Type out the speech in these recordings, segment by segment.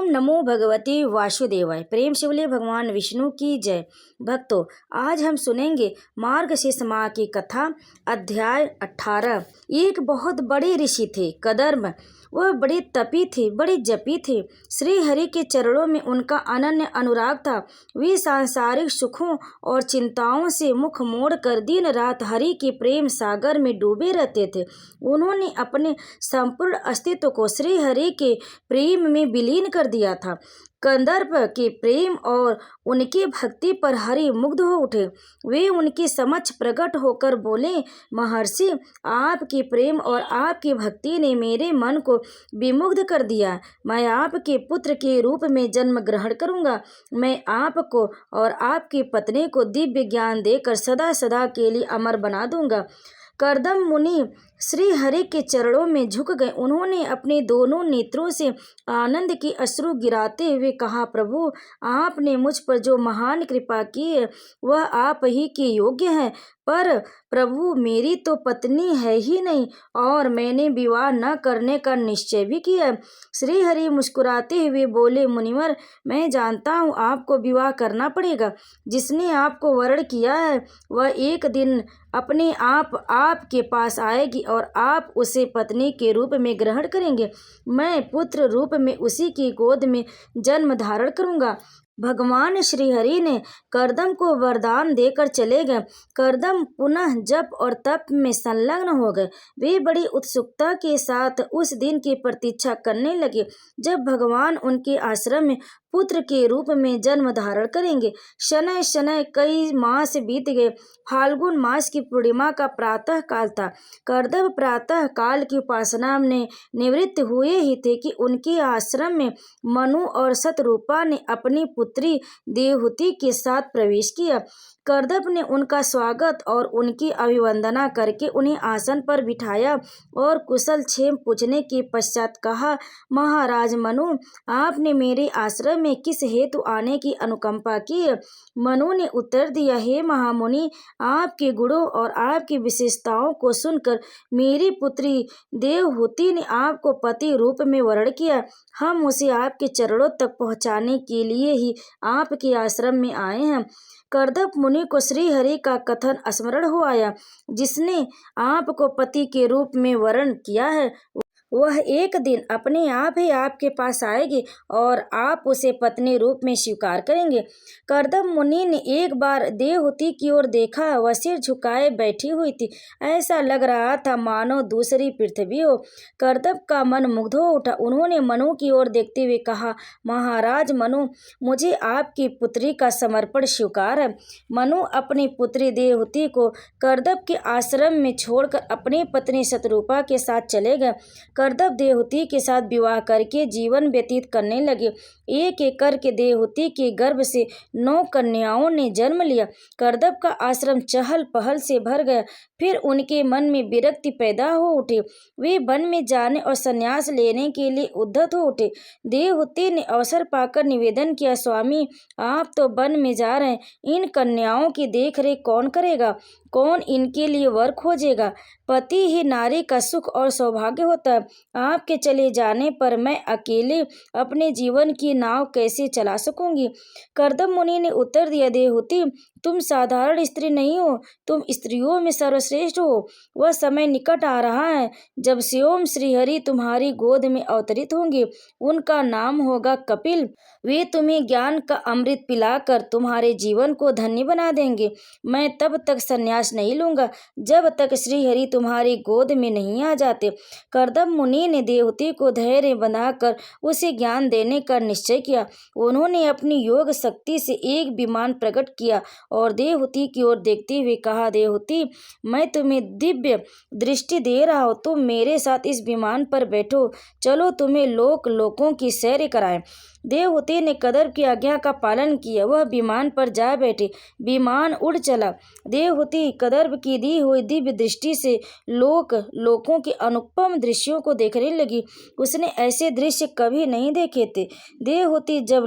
ओम नमो भगवते वासुदेवाय। प्रेम से बोलिए भगवान विष्णु की जय। भक्तों, आज हम सुनेंगे मार्गशीर्ष माह की कथा, अध्याय 18। एक बहुत बड़े ऋषि थे कदर्म। वह बड़े तपी थे, बड़े जपी थे। श्री हरि के चरणों में उनका अनन्य अनुराग था। वे सांसारिक सुखों और चिंताओं से मुख मोड़कर दिन रात हरि के प्रेम सागर में डूबे रहते थे। उन्होंने अपने संपूर्ण अस्तित्व को श्री हरि के प्रेम में विलीन कर दिया था। कंदर्प के प्रेम और उनकी भक्ति पर हरि मुग्ध हो उठे। वे उनके समक्ष प्रकट होकर बोले, महर्षि, आपके प्रेम और आपकी भक्ति ने मेरे मन को विमुग्ध कर दिया। मैं आपके पुत्र के रूप में जन्म ग्रहण करूंगा। मैं आपको और आपकी पत्नी को दिव्य ज्ञान देकर सदा सदा के लिए अमर बना दूंगा। कर्दम मुनि श्री हरि के चरणों में झुक गए। उन्होंने अपने दोनों नेत्रों से आनंद के अश्रु गिराते हुए कहा, प्रभु, आपने मुझ पर जो महान कृपा की है वह आप ही के योग्य है। पर प्रभु, मेरी तो पत्नी है ही नहीं और मैंने विवाह न करने का निश्चय भी किया। श्री हरि मुस्कुराते हुए बोले, मुनिवर, मैं जानता हूँ आपको विवाह करना पड़ेगा। जिसने आपको वरण किया है वह एक दिन अपने आप आपके पास आएगी और आप उसे पत्नी के रूप में ग्रहण करेंगे। मैं पुत्र रूप में उसी की गोद में जन्म धारण करूंगा। भगवान श्रीहरि ने कर्दम को वरदान देकर चले गए। कर्दम पुनः जप और तप में संलग्न हो गए। वे बड़ी उत्सुकता के साथ उस दिन की प्रतीक्षा करने लगे जब भगवान उनके आश्रम में पुत्र के रूप में जन्म धारण करेंगे। शनय शनय कई मास बीत गए। फाल्गुन मास की पूर्णिमा का प्रातः काल था। कर्दम प्रातः काल की उपासना में निवृत्त हुए ही थे कि उनके आश्रम में मनु और शतरूपा ने अपनी पुत्री देवहूति के साथ प्रवेश किया। कर्दम ने उनका स्वागत और उनकी अभिवंदना करके उन्हें आसन पर बिठाया और कुशल क्षेम पूछने के पश्चात कहा, महाराज मनु, आपने मेरे आश्रम में किस हेतु आने की अनुकंपा की है? मनु ने उत्तर दिया, हे महामुनि, आपके गुणों और आपकी विशेषताओं को सुनकर मेरी पुत्री देवहूति ने आपको पति रूप में वरण किया। हम उसे आपके चरणों तक पहुंचाने के लिए ही आपके आश्रम में आए हैं। कर्दम मुनि को श्री हरि का कथन स्मरण हो आया, जिसने आपको पति के रूप में वरण किया है वह एक दिन अपने आप ही आपके पास आएगी और आप उसे पत्नी रूप में स्वीकार करेंगे। कर्दम मुनि ने एक बार देवहूति की ओर देखा। वह सिर झुकाए बैठी हुई थी। ऐसा लग रहा था मानो दूसरी पृथ्वी हो। कर्दम का मन मुग्ध हो उठा। उन्होंने मनु की ओर देखते हुए कहा, महाराज मनु, मुझे आपकी पुत्री का समर्पण स्वीकार है। मनु अपनी पुत्री देवहूति को कर्दम के आश्रम में छोड़कर अपनी पत्नी शतरूपा के साथ चले गए। कर्दम देवहूति के साथ विवाह करके जीवन व्यतीत करने लगे। एक एक करके देवहूति के गर्भ से 9 कन्याओं ने जन्म लिया। कर्दम का आश्रम चहल पहल से भर गया। फिर उनके मन में विरक्ति पैदा हो उठी। वे वन में जाने और संन्यास लेने के लिए उद्यत हो उठे। देवहूति ने अवसर पाकर निवेदन किया, स्वामी, आप तो वन में जा रहे हैं, इन कन्याओं की देखरेख कौन करेगा? कौन इनके लिए वर खोजेगा? पति ही नारी का सुख और सौभाग्य होता है। आपके चले जाने पर मैं अकेले अपने जीवन की नाव कैसे चला सकूंगी? कर्दम मुनि ने उत्तर दिया, देवहूति, तुम साधारण स्त्री नहीं हो, तुम स्त्रियों में सर्वश्रेष्ठ हो। वह समय निकट आ रहा है जब स्वयं श्रीहरि तुम्हारी गोद में अवतरित होंगे। उनका नाम होगा कपिल। वे तुम्हें ज्ञान का अमृत पिलाकर तुम्हारे जीवन को धन्य बना देंगे। मैं तब तक संन्यास नहीं लूंगा जब तक श्रीहरि तुम्हारी गोद में नहीं आ जाते। कर्दम मुनि ने देवहूति को धैर्य बनाकर उसे ज्ञान देने का निश्चय किया। उन्होंने अपनी योग शक्ति से एक विमान प्रकट किया और देवहूति की ओर देखते हुए कहा, देवहूति, मैं तुम्हें दिव्य दृष्टि दे रहा हूँ, तुम मेरे साथ इस विमान पर बैठो। चलो तुम्हें लोकों की सैर कराएं। देवहूति ने कर्दम की आज्ञा का पालन किया। वह विमान पर जा बैठे। विमान उड़ चला। देवहूति कर्दम की दी हुई दिव्य दृष्टि से लोकों के अनुपम दृश्यों को देखने लगी। उसने ऐसे दृश्य कभी नहीं देखे थे। देवहूति जब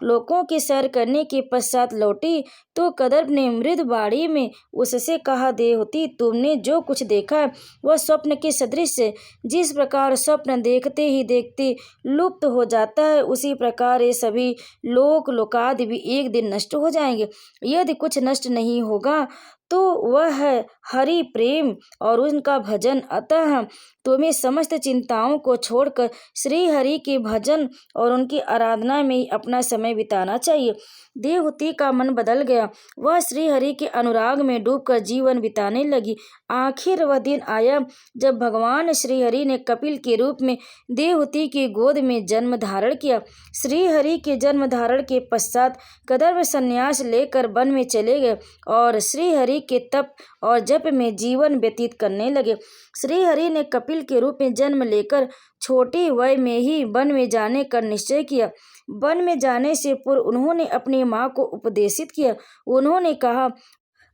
लोकों की सैर करने के पश्चात लौटी तो कदर्प ने मृद बाड़ी में उससे कहा, देवहूति, तुमने जो कुछ देखा वह स्वप्न के सदृश है। जिस प्रकार स्वप्न देखते ही देखते लुप्त हो जाता है, उसी प्रकार ये सभी लोक लोकादि भी एक दिन नष्ट हो जाएंगे। यदि कुछ नष्ट नहीं होगा तो वह है हरि प्रेम और उनका भजन। अतः तुम्हें समस्त चिंताओं को छोड़कर श्री हरि के भजन और उनकी आराधना में ही अपना समय बिताना चाहिए। देवहूति का मन बदल गया। वह श्री हरि के अनुराग में डूबकर जीवन बिताने लगी। आखिर वह दिन आया जब भगवान श्री हरि ने कपिल के रूप में देवहूति की गोद में जन्म धारण किया। श्री हरि के जन्म धारण के पश्चात कदर्प संन्यास लेकर वन में चले गए और श्री हरि के तप और जप में जीवन व्यतीत करने लगे। श्री हरि ने कपिल के रूप में जन्म लेकर छोटी वय में ही वन में जाने का निश्चय किया। वन में जाने से पूर्व उन्होंने अपनी माँ को उपदेशित किया। उन्होंने कहा,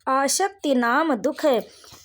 आसक्ति नाम दुख है।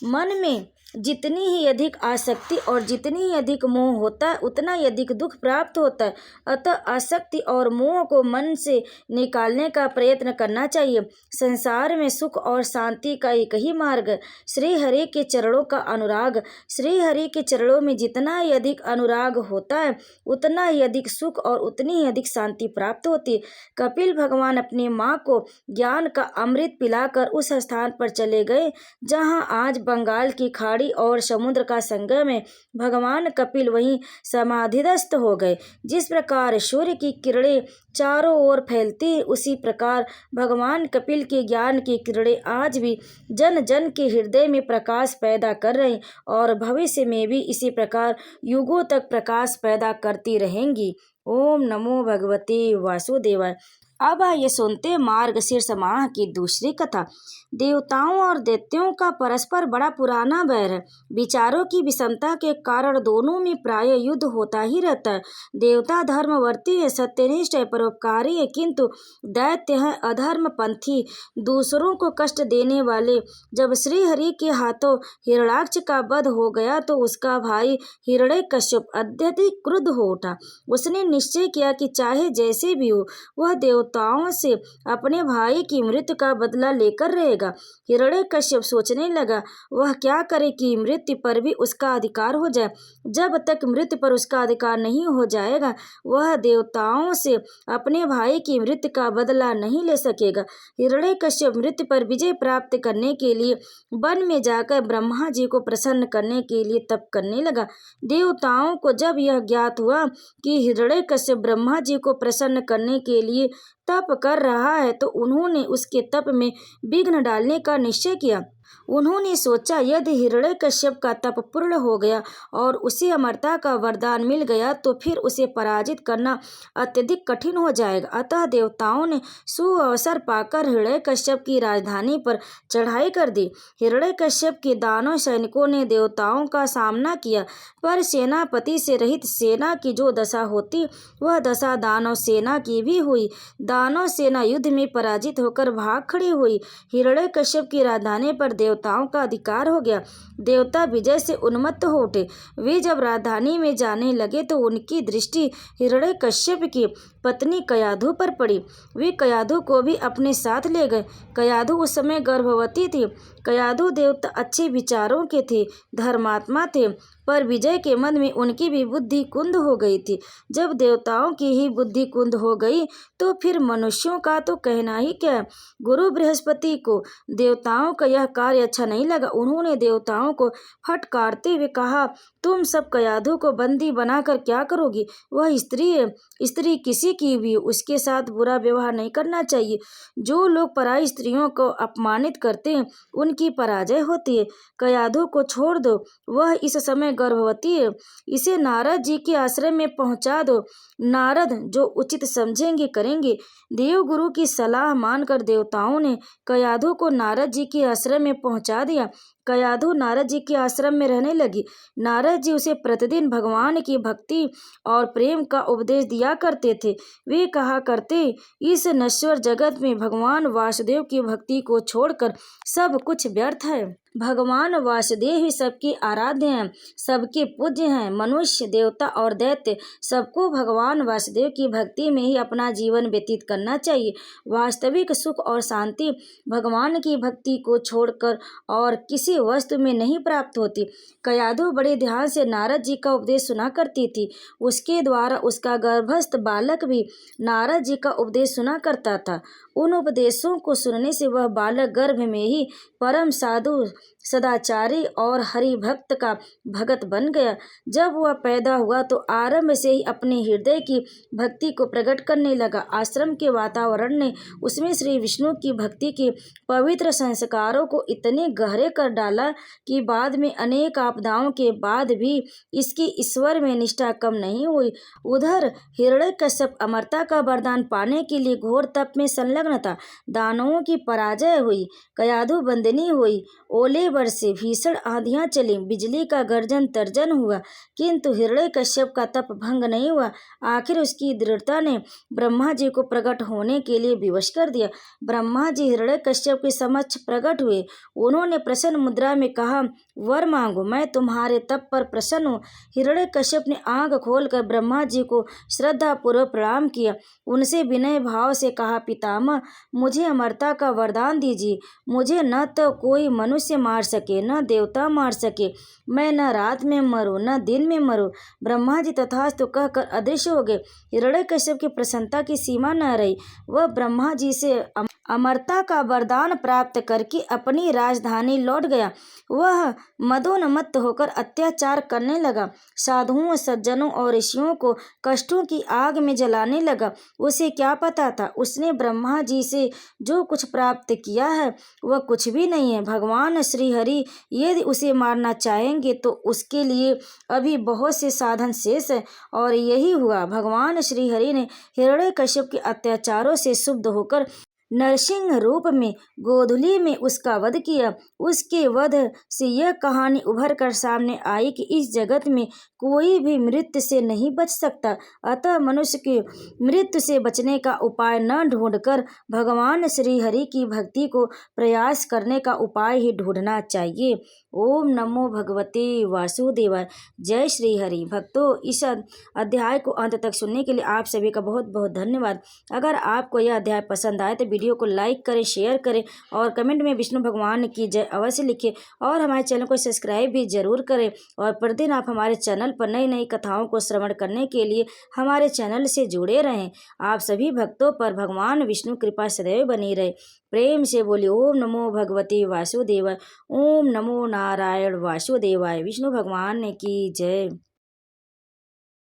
मन में जितनी ही अधिक आसक्ति और जितनी ही अधिक मोह होता है, उतना ही अधिक दुख प्राप्त होता है। अतः आसक्ति और मोह को मन से निकालने का प्रयत्न करना चाहिए। संसार में सुख और शांति का एक ही मार्ग है, श्री हरि के चरणों का अनुराग। श्री हरि के चरणों में जितना ही अधिक अनुराग होता है, उतना ही अधिक सुख और उतनी ही अधिक शांति प्राप्त होती है। कपिल भगवान अपनी माँ को ज्ञान का अमृत पिलाकर उस स्थान पर चले गए जहाँ आज बंगाल की खाड़ी और समुद्र का संगम है। भगवान कपिल वहीं समाधिस्थ हो गए। जिस प्रकार सूर्य की किरणें चारों ओर फैलती, उसी प्रकार भगवान कपिल के ज्ञान की किरणें आज भी जन जन के हृदय में प्रकाश पैदा कर रही और भविष्य में भी इसी प्रकार युगों तक प्रकाश पैदा करती रहेंगी। ओम नमो भगवते वासुदेवाय। अब आइए सुनते हैं मार्गशीर्ष माह की दूसरी कथा। देवताओं और दैत्यों का परस्पर बड़ा पुराना बैर है। विचारों की विषमता के कारण दोनों में प्राय युद्ध होता ही रहता है। देवता धर्मवर्ती है, सत्यनिष्ठ है, परोपकारी है, किंतु दैत्य है अधर्मपंथी, दूसरों को कष्ट देने वाले। जब श्री हरि के हाथों हिरण्याक्ष का वध हो गया तो उसका भाई हिरण्यकश्यप अत्यधिक क्रुद्ध हो उठा। उसने निश्चय किया कि चाहे जैसे भी हो, वह देवताओं से अपने भाई की मृत्यु का बदला लेकर रहेगा। हिरण्यकश्यप सोचने लगा, वह क्या करे कि मृत्यु पर भी उसका अधिकार हो जाए। जब तक मृत्यु पर उसका अधिकार नहीं हो जाएगा, वह देवताओं से अपने भाई की मृत्यु का बदला नहीं ले सकेगा। हिरण्यकश्यप मृत्यु पर विजय प्राप्त करने के लिए वन में जाकर ब्रह्मा जी को प्रसन्न करने के लिए तप करने लगा। देवताओं को जब यह ज्ञात हुआ कि हिरण्यकश्यप ब्रह्मा जी को प्रसन्न करने के लिए तप कर रहा है, तो उन्होंने उसके तप में विघ्न डालने का निश्चय किया। उन्होंने सोचा, यदि हिरण्यकश्यप का तप पूर्ण हो गया और उसे अमरता का वरदान मिल गया तो फिर उसे पराजित करना अत्यधिक कठिन हो जाएगा। अतः देवताओं ने सुअवसर पाकर हिरण्यकश्यप की राजधानी पर चढ़ाई कर दी। हिरण्यकश्यप के दानव सैनिकों ने देवताओं का सामना किया, पर सेनापति से रहित सेना की जो दशा होती, वह दशा दानव सेना की भी हुई। दानव सेना युद्ध में पराजित होकर भाग खड़ी हुई। हिरण्यकश्यप की राजधानी पर देवताओं का अधिकार हो गया। देवता विजय से उन्मत्त हो उठे। वे जब राजधानी में जाने लगे तो उनकी दृष्टि हिरण्यकश्यप की पत्नी कयाधु पर पड़ी। वे कयाधु को भी अपने साथ ले गए। कयाधु उस समय गर्भवती थी। कयाधु देवता अच्छे विचारों के थे, धर्मात्मा थे, पर विजय के मन में उनकी भी बुद्धि कुंद हो गई थी। जब देवताओं की ही बुद्धि कुंद हो गई तो फिर मनुष्यों का तो कहना ही क्या है। गुरु बृहस्पति को देवताओं का यह कार्य अच्छा नहीं लगा। उन्होंने देवताओं को फटकारते हुए कहा, तुम सब कयाधु को बंदी बनाकर क्या करोगी? वह स्त्री है, स्त्री किसी की भी, उसके साथ बुरा व्यवहार नहीं करना चाहिए। जो लोग पराई स्त्रियों को अपमानित करते हैं, उनकी पराजय होती है। कयाधु को छोड़ दो, वह इस समय गर्भवती है। इसे नारद जी के आश्रम में पहुंचा दो। नारद जो उचित समझेंगे करेंगे। देवगुरु की सलाह मानकर देवताओं ने कयाधु को नारद जी के आश्रम में पहुंचा दिया। कयाधु नारद जी के आश्रम में रहने लगी। नारद जी उसे प्रतिदिन भगवान की भक्ति और प्रेम का उपदेश दिया करते थे। वे कहा करते, इस नश्वर जगत में भगवान वासुदेव की भक्ति को छोड़कर सब कुछ व्यर्थ है। भगवान वासुदेव ही सबके आराध्य हैं, सबके पूज्य हैं। मनुष्य, देवता और दैत्य सबको भगवान वासुदेव की भक्ति में ही अपना जीवन व्यतीत करना चाहिए। वास्तविक सुख और शांति भगवान की भक्ति को छोड़कर और किसी वस्तु में नहीं प्राप्त होती। कयाधु बड़े ध्यान से नारद जी का उपदेश सुना करती थी। उसके द्वारा उसका गर्भस्थ बालक भी नारद जी का उपदेश सुना करता था। उन उपदेशों को सुनने से वह बालक गर्भ में ही परम साधु, सदाचारी और हरि भक्त का भगत बन गया। जब वह पैदा हुआ तो आरंभ से ही अपने हृदय की भक्ति को प्रकट करने लगा। आश्रम के वातावरण ने उसमें श्री विष्णु की भक्ति के पवित्र संस्कारों को इतने गहरे कर डाला कि बाद में अनेक आपदाओं के बाद भी इसकी ईश्वर में निष्ठा कम नहीं हुई। उधर हिरण्यकश्यप अमरता का वरदान पाने के लिए घोर तप में संलग्न था। दानवों की पराजय हुई, कयाधु बंदनी हुई, ओले बरसे, भीषण आंधियां चली, बिजली का गर्जन तर्जन हुआ, किंतु हिरण्यकश्यप का तप भंग नहीं हुआ। आखिर उसकी दृढ़ता ने ब्रह्मा जी को प्रकट होने के लिए विवश कर दिया। ब्रह्मा जी हिरण्यकश्यप के समक्ष प्रकट हुए। उन्होंने प्रसन्न मुद्रा में कहा, वर मांगो, मैं तुम्हारे तप पर प्रसन्न हूँ। हिरण्यकश्यप ने आंख खोलकर ब्रह्मा जी को श्रद्धापूर्वक प्रणाम किया। उनसे विनय भाव से कहा, पितामह, मुझे अमरता का वरदान दीजिए। मुझे न तो कोई मनुष्य मार सके, न देवता मार सके। मैं न रात में मरूं, न दिन में मरूं। ब्रह्मा जी तथास्तु कहकर अदृश्य हो गए। हिरण्यकश्यप की प्रसन्नता की सीमा न रही। वह ब्रह्मा जी से अमरता का वरदान प्राप्त करके अपनी राजधानी लौट गया। वह मदोन्मत्त होकर अत्याचार करने लगा। साधुओं, सज्जनों और ऋषियों को कष्टों की आग में जलाने लगा। उसे क्या पता था, उसने ब्रह्मा जी से जो कुछ प्राप्त किया है वह कुछ भी नहीं है। भगवान श्री हरि यदि उसे मारना चाहेंगे तो उसके लिए अभी बहुत से साधन शेष है। और यही हुआ। भगवान श्री हरि ने हिरण्यकश्यप के अत्याचारों से क्षुब्ध होकर नरसिंह रूप में गोधूली में उसका वध किया। उसके वध से यह कहानी उभर कर सामने आई कि इस जगत में कोई भी मृत्यु से नहीं बच सकता। अतः मनुष्य के मृत्यु से बचने का उपाय न ढूंढकर भगवान श्री हरि की भक्ति को प्रयास करने का उपाय ही ढूंढना चाहिए। ओम नमो भगवते वासुदेवाय। जय श्री हरि। भक्तों, इस अध्याय को अंत तक सुनने के लिए आप सभी का बहुत बहुत धन्यवाद। अगर आपको यह अध्याय पसंद आए तो वीडियो को लाइक करें, शेयर करें और कमेंट में विष्णु भगवान की जय अवश्य लिखें। और हमारे चैनल को सब्सक्राइब भी जरूर करें। और प्रतिदिन आप हमारे चैनल पर नई नई कथाओं को श्रवण करने के लिए हमारे चैनल से जुड़े रहें। आप सभी भक्तों पर भगवान विष्णु कृपा सदैव बनी रहे। प्रेम से बोलिए ओम नमो भगवते वासुदेवाय। ओम नमो नारायण वासुदेवाय। विष्णु भगवान की जय।